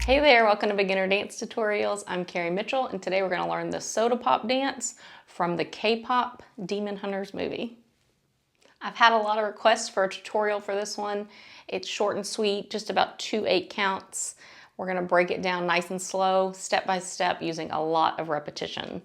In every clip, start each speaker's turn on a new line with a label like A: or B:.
A: Hey there, welcome to Beginner Dance Tutorials. I'm Carrie Mitchell, and today we're going to learn the soda pop dance from the K-pop Demon Hunters movie. I've had a lot of requests for a tutorial for this one. It's short and sweet, just about 2 8 counts. We're going to break it down nice and slow, step by step, using a lot of repetition.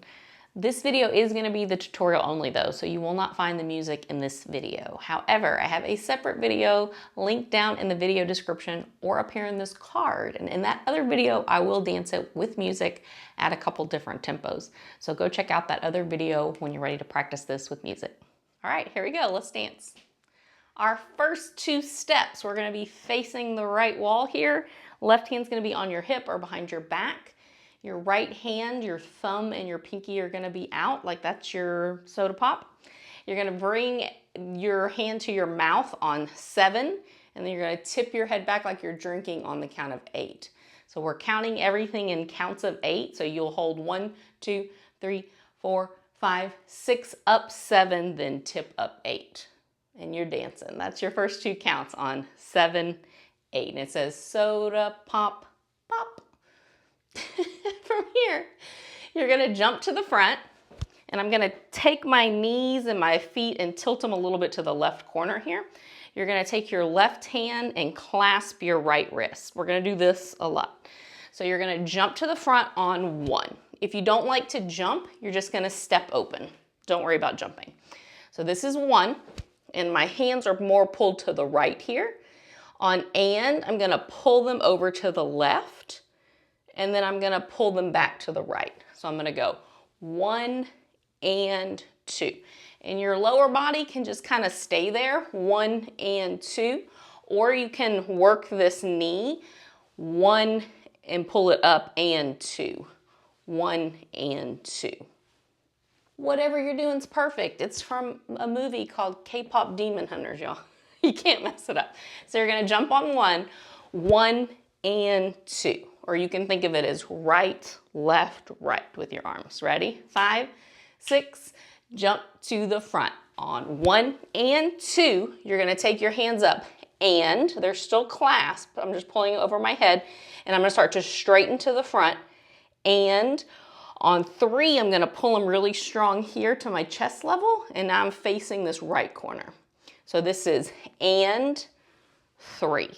A: This video is going to be the tutorial only though, so you will not find the music in this video. However, I have a separate video linked down in the video description or up here in this card. And in that other video, I will dance it with music at a couple different tempos. So go check out that other video when you're ready to practice this with music. All right, here we go. Let's dance. Our first 2 steps, we're going to be facing the right wall here. Left hand's going to be on your hip or behind your back. Your right hand, your thumb and your pinky are going to be out, like that's your soda pop. You're going to bring your hand to your mouth on 7, and then you're going to tip your head back like you're drinking on the count of 8. So we're counting everything in counts of 8. So you'll hold 1, 2, 3, 4, 5, 6, up 7, then tip up 8. And you're dancing. That's your first 2 counts on 7, 8. And it says soda pop, pop. From here, you're going to jump to the front, and I'm going to take my knees and my feet and tilt them a little bit to the left corner here. You're going to take your left hand and clasp your right wrist. We're going to do this a lot. So you're going to jump to the front on 1. If you don't like to jump, you're just going to step open. Don't worry about jumping. So this is 1, and my hands are more pulled to the right here. On and, I'm going to pull them over to the left. And then I'm going to pull them back to the right. So I'm going to go 1 and 2. And your lower body can just kind of stay there, 1 and 2. Or you can work this knee, 1 and pull it up and 2. 1 and 2. Whatever you're doing is perfect. It's from a movie called K-pop Demon Hunters, y'all. You can't mess it up. So you're going to jump on 1, 1 and 2. Or you can think of it as right, left, right with your arms. Ready? 5, 6, jump to the front. On 1 and 2, you're going to take your hands up, and they're still clasped. I'm just pulling over my head, and I'm going to start to straighten to the front. And on 3, I'm going to pull them really strong here to my chest level, and now I'm facing this right corner. So this is and 3.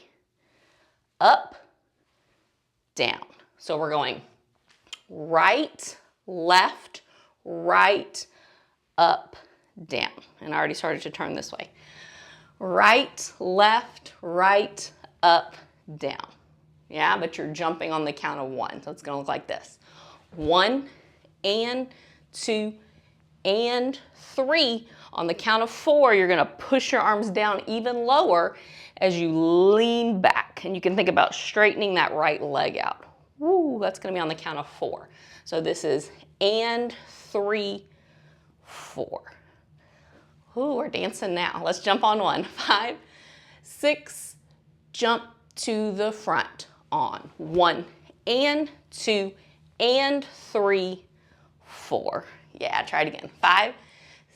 A: Up, down. So we're going right, left, right, up, down. And I already started to turn this way. Right, left, right, up, down. Yeah, but you're jumping on the count of 1. So it's going to look like this. 1 and 2 and 3. On the count of 4, you're going to push your arms down even lower as you lean back. And you can think about straightening that right leg out. Woo, that's going to be on the count of 4. So this is and 3, 4. Ooh, we're dancing now. Let's jump on 1. 5, 6, jump to the front on 1 and 2 and 3, 4. Yeah, try it again. 5,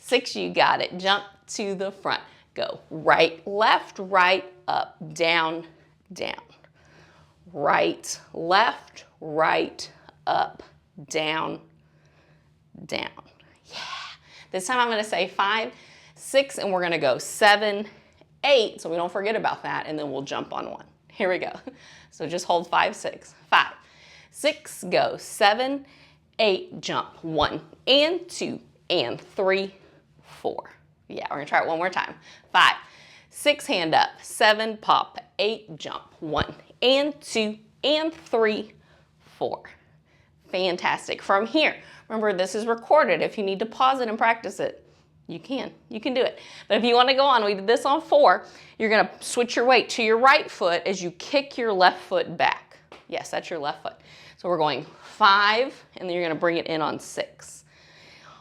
A: 6, you got it. Jump to the front. Go right, left, right, up, down, down. Right, left, right, up, down, down. Yeah. This time I'm going to say 5, 6, and we're going to go 7, 8, so we don't forget about that, and then we'll jump on 1. Here we go. So just hold 5, 6. 5, 6, go. 7, 8, jump. 1 and 2 and 3, 4. Yeah, we're going to try it one more time. 5, 6, hand up. 7, pop. 8, jump. 1 and 2 and 3, 4. Fantastic. From here, remember this is recorded. If you need to pause it and practice it, you can do it. But if you want to go on, we did this on 4. You're going to switch your weight to your right foot as you kick your left foot back. Yes, that's your left foot. So we're going 5, and then you're going to bring it in on 6.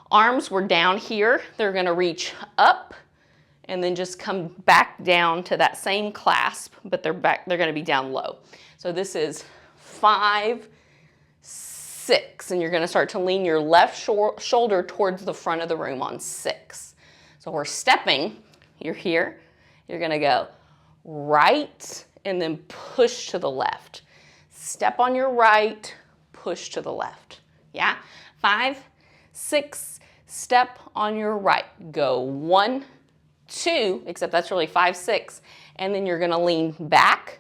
A: Arms were down here. They're going to reach up and then just come back down to that same clasp, but they're going to be down low. So this is 5, 6, and you're going to start to lean your left shoulder towards the front of the room on 6. So we're stepping. You're here. You're going to go right and then push to the left. step on your right, push to the left. Yeah? 5, 6, step on your right. Go 1, 2, except that's really 5, 6. And then you're gonna lean back,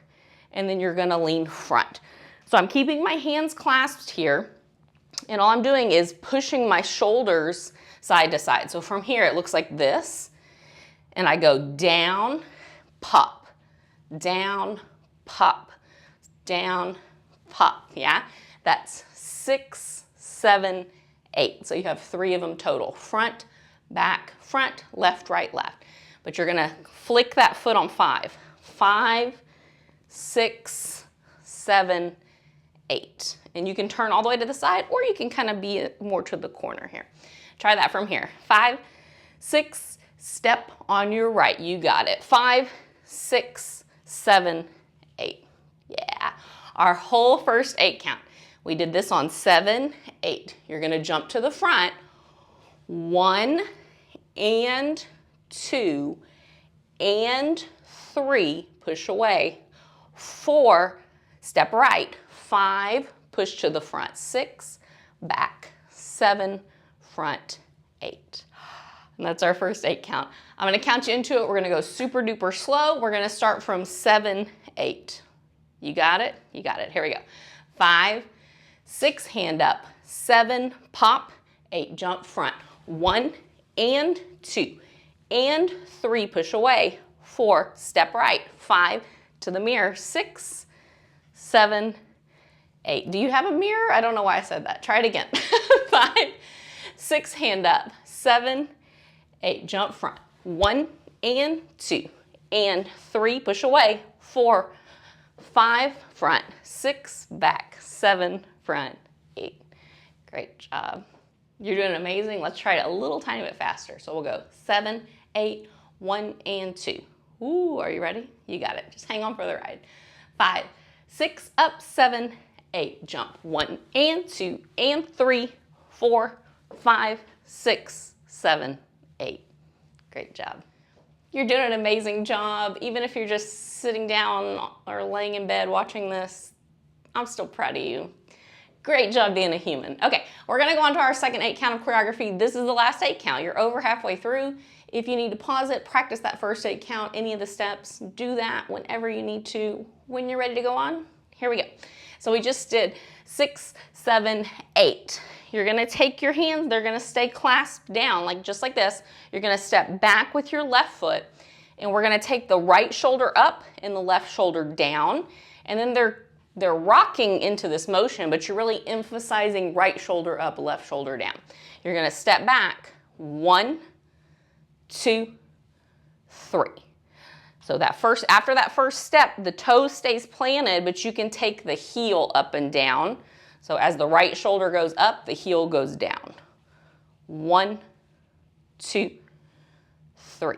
A: and then you're gonna lean front. So I'm keeping my hands clasped here, and all I'm doing is pushing my shoulders side to side. So from here, it looks like this, and I go down, pop, down, pop, down, pop, yeah? That's 6, 7, 8. So you have 3 of them total. Front, left, right, left. But you're gonna flick that foot on 5. 5, 6, 7, 8. And you can turn all the way to the side, or you can kind of be more to the corner here. Try that from here. 5, 6, step on your right. You got it. 5, 6, 7, 8. Yeah. Our whole first 8 count. We did this on 7, 8. You're going to jump to the front. 1 and 2 and 3. Push away. 4, step right. 5, push to the front. 6, back. 7, front. 8. And that's our first 8 count. I'm going to count you into it. We're going to go super duper slow. We're going to start from 7, 8. You got it? You got it. Here we go. 5, 6, hand up. 7, pop. 8, jump front. 1 and 2 and 3, push away. 4, step right. 5, to the mirror. 6, 7, 8. Do you have a mirror? I don't know why I said that. Try it again. 5, 6, hand up. 7, 8, jump front. 1 and 2 and 3, push away. 4, 5, front. 6, back. 7, front. 8. Great job. You're doing amazing. Let's try it a little tiny bit faster. So we'll go 7, 8, 1 and 2. Ooh, are you ready? You got it. Just hang on for the ride. 5, 6, up, 7, 8, jump. 1 and 2 and 3, 4, 5, 6, 7, 8. Great job. You're doing an amazing job. Even if you're just sitting down or laying in bed watching this, I'm still proud of you. Great job being a human. Okay, we're gonna go on to our second 8 count of choreography. This is the last 8 count. You're over halfway through. If you need to pause it, practice that first 8 count, any of the steps, do that whenever you need to. When you're ready to go on, here we go. So we just did 6, 7, 8. You're gonna take your hands, they're gonna stay clasped down, like just like this. You're gonna step back with your left foot, and we're gonna take the right shoulder up and the left shoulder down, and then they're rocking into this motion, but you're really emphasizing right shoulder up, left shoulder down. You're gonna step back, 1, 2, 3. So after that first step, the toe stays planted, but you can take the heel up and down. So as the right shoulder goes up, the heel goes down. 1, 2, 3.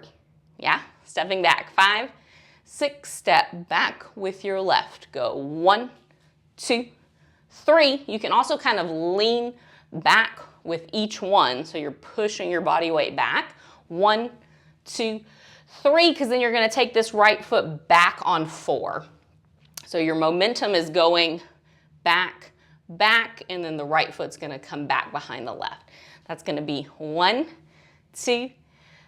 A: Yeah, stepping back. 5, 6, step back with your left. Go 1, 2, 3. You can also kind of lean back with each one, so you're pushing your body weight back. 1, 2, 3, because then you're going to take this right foot back on 4. So your momentum is going back, back, and then the right foot's going to come back behind the left. That's going to be 1, 2,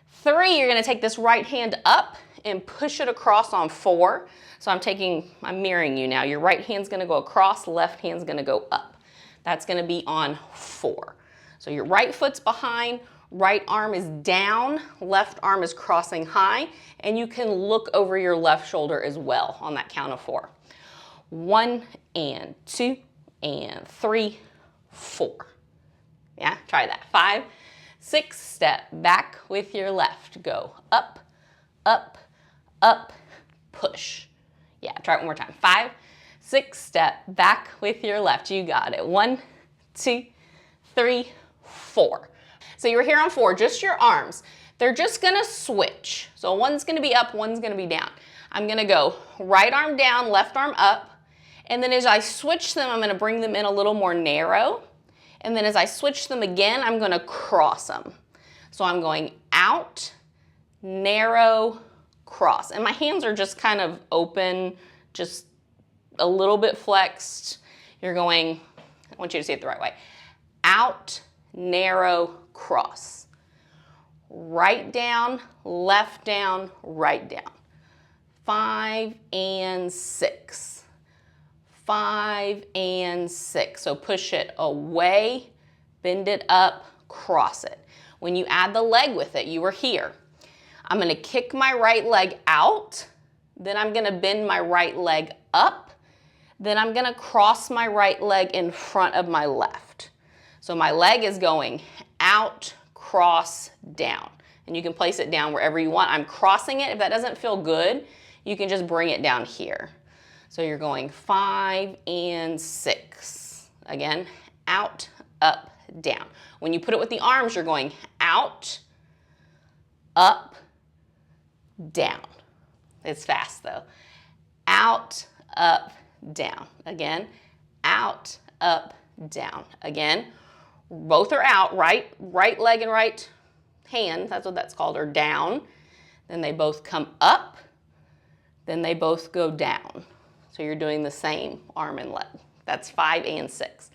A: 3. You're going to take this right hand up and push it across on 4. So I'm mirroring you now. Your right hand's going to go across, left hand's going to go up. That's going to be on 4. So your right foot's behind, right arm is down, left arm is crossing high, and you can look over your left shoulder as well on that count of 4. 1 and 2 and 3, 4. Yeah, try that. 5, 6, step back with your left. Go up, up, up, push. Yeah, try it one more time. 5, 6, step back with your left. You got it. 1, 2, 3, 4. So you were here on 4, just your arms. They're just gonna switch. So one's gonna be up, one's gonna be down. I'm gonna go right arm down, left arm up, and then as I switch them, I'm gonna bring them in a little more narrow. And then as I switch them again, I'm gonna cross them. So I'm going out, narrow, cross. And my hands are just kind of open, just a little bit flexed. You're going, I want you to see it the right way. Out, narrow, cross. Right down, right down. 5 and 6. 5 and 6. So push it away, bend it up, cross it. When you add the leg with it, you were here. I'm going to kick my right leg out, then I'm going to bend my right leg up, then I'm going to cross my right leg in front of my left. So my leg is going out, cross, down. And you can place it down wherever you want. I'm crossing it. If that doesn't feel good, you can just bring it down here. So you're going 5 and 6. Again, out, up, down. When you put it with the arms, you're going out, up, down. It's fast though. Out, up, down. Again, out, up, down. Again, both are out, right leg and right hand, that's what that's called, or down. Then they both come up, then they both go down. So you're doing the same arm and leg. That's 5 and 6.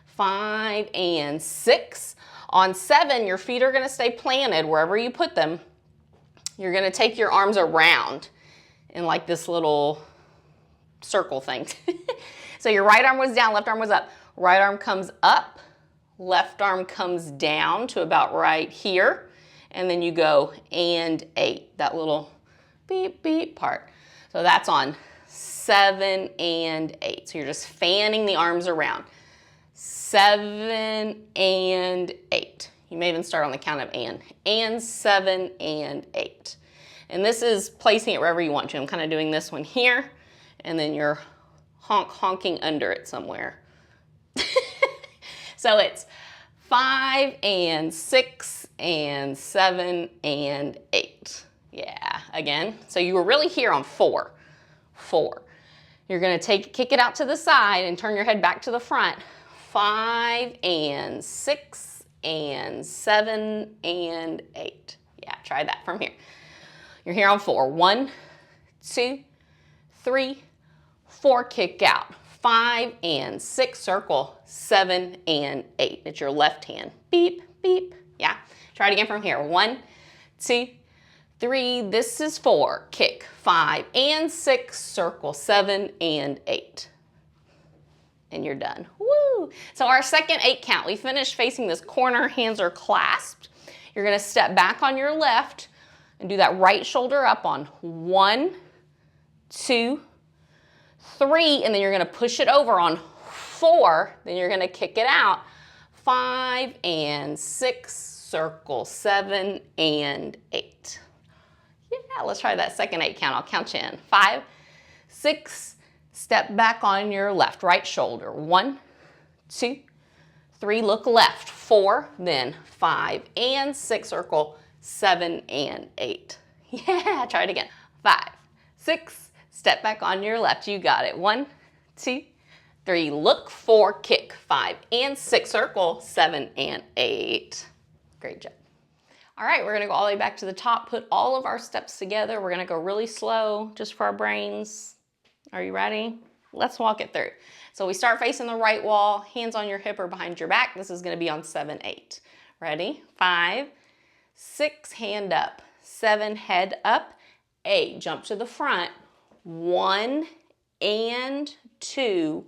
A: 5 and 6. On 7, your feet are going to stay planted wherever you put them. You're going to take your arms around in like this little circle thing. So your right arm was down, left arm was up. Right arm comes up, left arm comes down to about right here. And then you go and 8, that little beep, beep part. So that's on 7 and 8. So you're just fanning the arms around. 7 and 8. You may even start on the count of and 7 and 8. And this is placing it wherever you want to. I'm kind of doing this one here, and then you're honking under it somewhere. So it's 5 and 6 and 7 and 8. Yeah, again. So you were really here on 4. 4. You're going to kick it out to the side and turn your head back to the front. 5 and 6 and 7 and 8. Yeah, try that from here. You're here on 4. 1, 2, 3, 4, kick out. 5 and 6, circle, 7 and 8. It's your left hand. Beep, beep. Yeah, try it again from here. 1, 2, 3, this is 4, kick. 5 and 6, circle, 7 and 8. And you're done. Woo! So our second 8 count, we finished facing this corner, hands are clasped. You're gonna step back on your left and do that right shoulder up on 1, 2, 3, and then you're gonna push it over on 4, then you're gonna kick it out. 5 and 6, circle, 7 and 8. Yeah, let's try that second 8 count. I'll count you in. 5, 6, step back on your left, right shoulder. 1, 2, 3, look left. 4, then 5 and 6, circle, 7 and 8. Yeah, try it again. 5, 6, step back on your left. You got it. 1, 2, 3, look, 4, kick. 5 and 6, circle, 7 and 8. Great job. All right, we're gonna go all the way back to the top, put all of our steps together. We're gonna go really slow, just for our brains. Are you ready? Let's walk it through. So we start facing the right wall, hands on your hip or behind your back. This is gonna be on 7, 8. Ready? 5, 6, hand up. 7, head up. 8, jump to the front. 1 and 2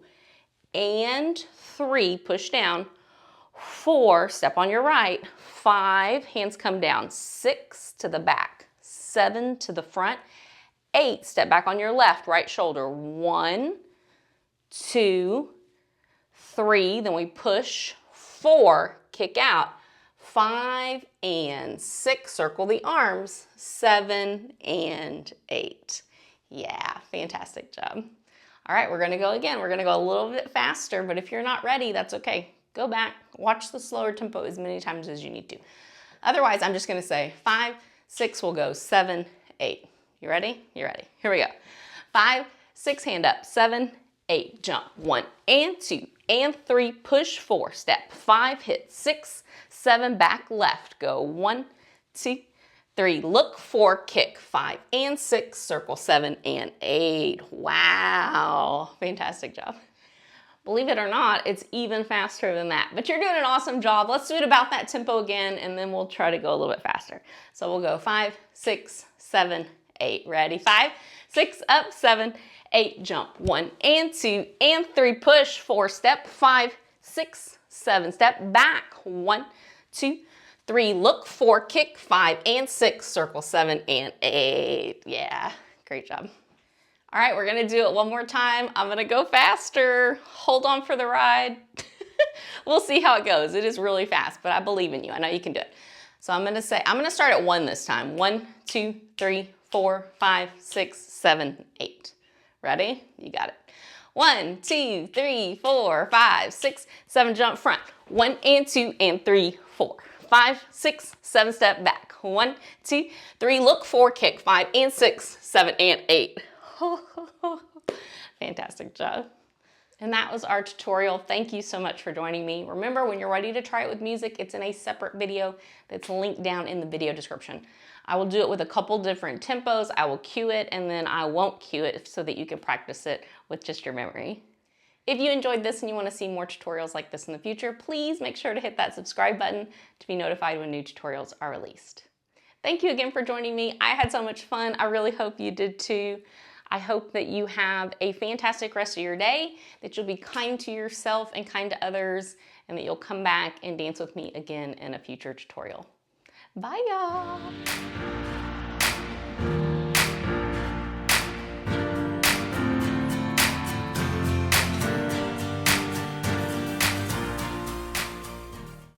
A: and 3, push down. 4, step on your right. 5, hands come down. 6 to the back. 7 to the front. 8, step back on your left, right shoulder. 1, 2, 3, then we push. 4, kick out. 5 and 6, circle the arms. 7 and 8. Yeah, fantastic job. All right, we're gonna go again. We're gonna go a little bit faster, but if you're not ready, that's okay. Go back, watch the slower tempo as many times as you need to. Otherwise, I'm just gonna say 5, 6, we'll go 7, 8. You ready? You're ready. Here we go. 5, 6, hand up. 7, 8, jump. 1 and 2 and 3, push. 4, step. 5, hit. 6, 7, back left. Go 1, 2, 3, look, 4, kick, 5 and 6, circle, 7 and 8. Wow, fantastic job. Believe it or not, it's even faster than that, but you're doing an awesome job. Let's do it about that tempo again, and then we'll try to go a little bit faster. So we'll go 5, 6, 7, 8. Ready? 5, 6, up, 7, 8, jump. 1 and 2 and 3, push, 4, step, 5, 6, 7, step, back. 1, 2, 3, look, 4, kick, 5 and 6, circle, 7 and 8. Yeah, great job. All right, we're gonna do it one more time. I'm gonna go faster. Hold on for the ride. We'll see how it goes. It is really fast, but I believe in you. I know you can do it. So I'm gonna start at 1 this time. 1, 2, 3, 4, 5, 6, 7, 8. Ready? You got it. 1, 2, 3, 4, 5, 6, 7, jump front. 1 and 2 and 3, 4. 5, 6, 7, step back. 1, 2, 3, look, 4, kick, 5 and 6, 7 and 8. Fantastic job. And that was our tutorial. Thank you so much for joining me. Remember, when you're ready to try it with music, it's in a separate video that's linked down in the video description. I will do it with a couple different tempos. I will cue it and then I won't cue it so that you can practice it with just your memory. If you enjoyed this and you want to see more tutorials like this in the future, please make sure to hit that subscribe button to be notified when new tutorials are released. Thank you again for joining me. I had so much fun. I really hope you did too. I hope that you have a fantastic rest of your day, that you'll be kind to yourself and kind to others, and that you'll come back and dance with me again in a future tutorial. Bye, y'all.